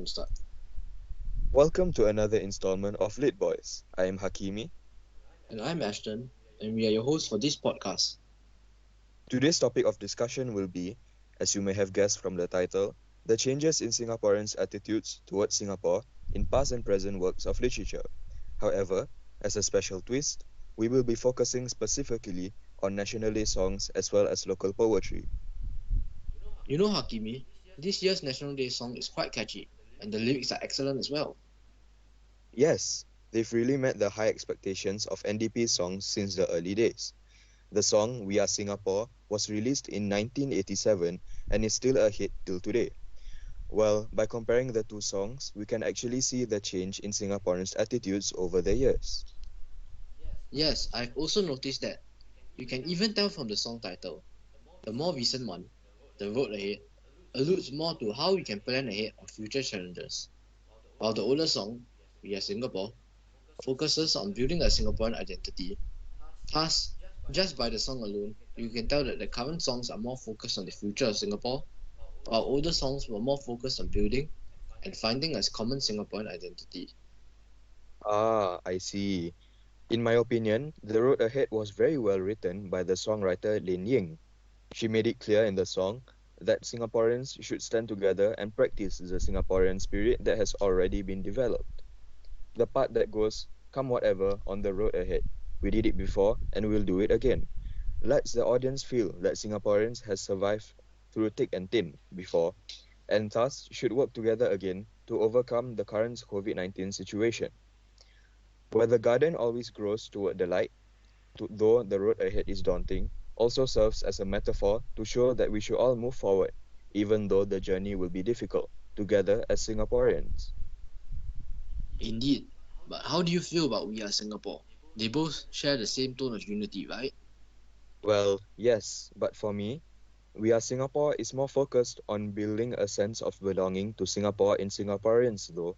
start. Welcome to another installment of Lit Boys. I am Hakimi. And I'm Ashton, and we are your hosts for this podcast. Today's topic of discussion will be, as you may have guessed from the title, the changes in Singaporeans' attitudes towards Singapore in past and present works of literature. However, as a special twist, we will be focusing specifically on National Day songs as well as local poetry. You know, Hakimi, this year's National Day song is quite catchy, and the lyrics are excellent as well. Yes, they've really met the high expectations of NDP songs since the early days. The song We Are Singapore was released in 1987 and is still a hit till today. Well, by comparing the two songs, we can actually see the change in Singaporeans' attitudes over the years. Yes, I've also noticed that. You can even tell from the song title. The more recent one, The Road Ahead, alludes more to how we can plan ahead on future challenges, while the older song, We Are Singapore, focuses on building a Singaporean identity. Thus, just by the song alone, you can tell that the current songs are more focused on the future of Singapore, while older songs were more focused on building and finding a common Singaporean identity. Ah, I see. In my opinion, The Road Ahead was very well written by the songwriter Lin Ying. She made it clear in the song that Singaporeans should stand together and practice the Singaporean spirit that has already been developed. The part that goes, come whatever, on the road ahead. We did it before and we'll do it again. Lets the audience feel that Singaporeans has survived through thick and thin before and thus should work together again to overcome the current COVID-19 situation. Where the garden always grows toward the light, though the road ahead is daunting, also serves as a metaphor to show that we should all move forward, even though the journey will be difficult, together as Singaporeans. Indeed, but how do you feel about We Are Singapore? They both share the same tone of unity, right? Well, yes, but for me, We Are Singapore is more focused on building a sense of belonging to Singapore in Singaporeans, though.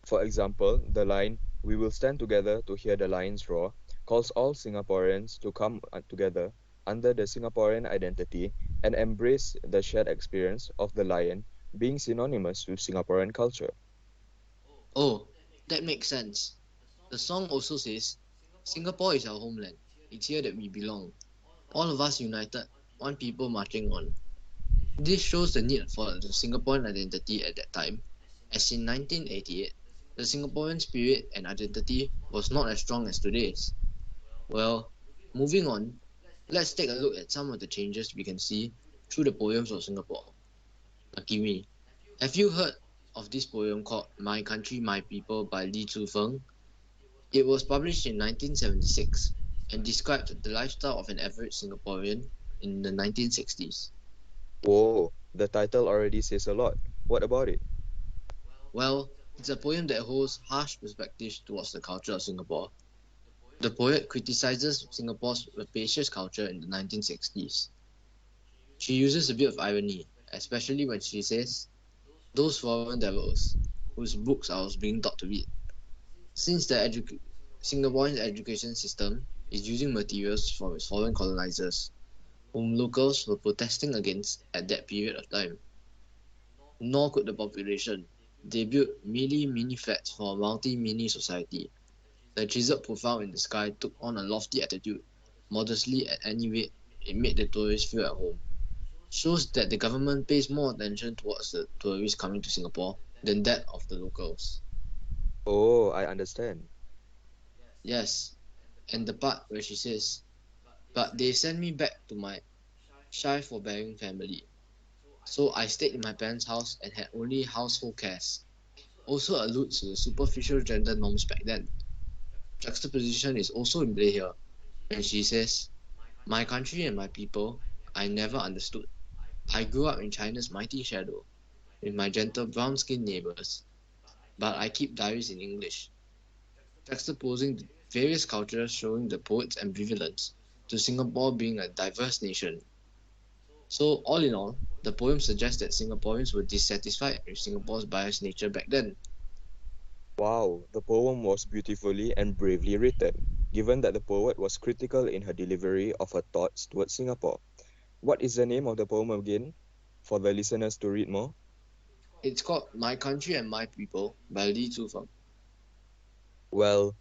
For example, the line, We will stand together to hear the lions roar, calls all Singaporeans to come together under the Singaporean identity and embrace the shared experience of the lion being synonymous with Singaporean culture. Oh, that makes sense. The song also says, Singapore is our homeland. It's here that we belong. All of us united, one people marching on. This shows the need for the Singaporean identity at that time, as in 1988, the Singaporean spirit and identity was not as strong as today's. Well, moving on, let's take a look at some of the changes we can see through the poems of Singapore. Akimi, have you heard of this poem called My Country, My People by Lee Tzu Feng? It was published in 1976 and described the lifestyle of an average Singaporean in the 1960s. Whoa, the title already says a lot. What about it? Well, it's a poem that holds harsh perspectives towards the culture of Singapore. The poet criticizes Singapore's rapacious culture in the 1960s. She uses a bit of irony, especially when she says, those foreign devils, whose books I was being taught to read. Since the Singaporean education system is using materials from its foreign colonizers, whom locals were protesting against at that period of time. Nor could the population. They built merely mini flats for a multi-mini society. The chiseled profile in the sky took on a lofty attitude. Modestly at any rate, it made the tourists feel at home. Shows that the government pays more attention towards the tourists coming to Singapore than that of the locals. Oh, I understand. Yes, and the part where she says, but they sent me back to my shy forbearing family. So I stayed in my parents' house and had only household cares. Also alludes to the superficial gender norms back then. Juxtaposition is also in play here, and she says, my country and my people, I never understood. I grew up in China's mighty shadow, with my gentle brown-skinned neighbors, but I keep diaries in English, juxtaposing the various cultures showing the poet's ambivalence to Singapore being a diverse nation. So, all in all, the poem suggests that Singaporeans were dissatisfied with Singapore's biased nature back then. Wow, the poem was beautifully and bravely written, given that the poet was critical in her delivery of her thoughts towards Singapore. What is the name of the poem again, for the listeners to read more? It's called My Country and My People by Li Zufeng. Well,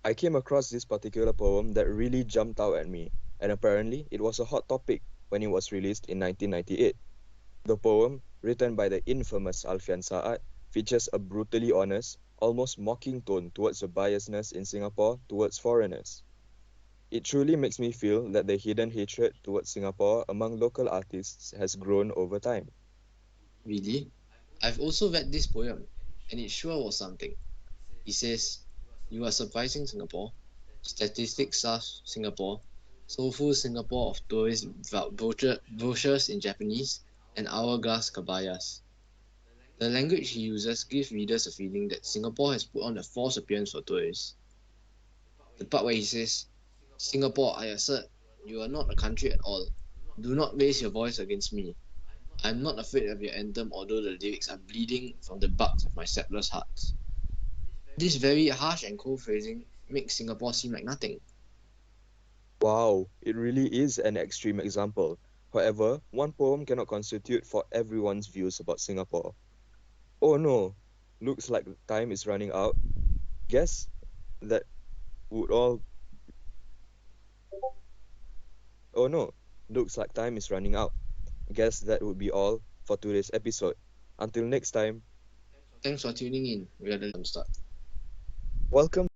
I came across this particular poem that really jumped out at me, and apparently it was a hot topic when it was released in 1998. The poem, written by the infamous Alfian Sa'at, features a brutally honest, almost mocking tone towards the biasness in Singapore towards foreigners. It truly makes me feel that the hidden hatred towards Singapore among local artists has grown over time. Really? I've also read this poem, and it sure was something. He says, "You are surprising Singapore, statistics stuff Singapore, soulful Singapore of tourist brochures in Japanese, and hourglass kabayas." The language he uses gives readers a feeling that Singapore has put on a false appearance for tourists. The part where he says, "Singapore, I assert, you are not a country at all. Do not raise your voice against me. I am not afraid of your anthem, although the lyrics are bleeding from the bugs of my settlers' hearts." This very harsh and cold phrasing makes Singapore seem like nothing. Wow, it really is an extreme example. However, one poem cannot constitute for everyone's views about Singapore. Oh no, looks like time is running out. Guess that would all. Oh no, looks like time is running out. Guess that would be all for today's episode. Until next time, Thanks for tuning in. We are the Jumpstart. welcome